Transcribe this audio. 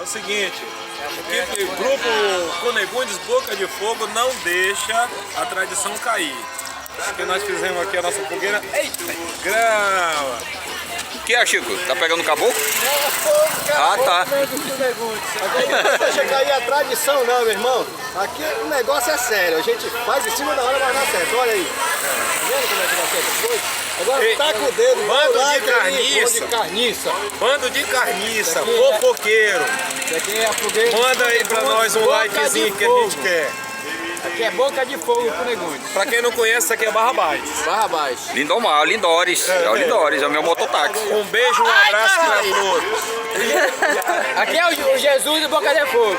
É o seguinte, o grupo Cunegundes Boca de Fogo não deixa a tradição cair. Porque nós fizemos aqui a nossa fogueira. Eita, grava! O que é, Chico? Tá pegando caboclo? Ah, tá. Não deixa cair a tradição não, meu irmão. Aqui o negócio é sério, a gente faz em cima da hora, mas dá certo. Olha aí. Tá vendo como é que dá certo as coisas? Agora taca o dedo. Bando de carniça. De carniça. Bando de carniça, fofoqueiro. Isso aqui é a fogueira. Manda aí pra nós um likezinho que a gente quer. Aqui é Boca de Fogo pro Cunegundes. Pra quem não conhece, isso aqui é Barrabás. Barrabás. Lindomar, Lindores. É o Lindores, é o meu mototáxi. Um beijo, um abraço pra todos. Aqui é o Jesus do Boca de Fogo.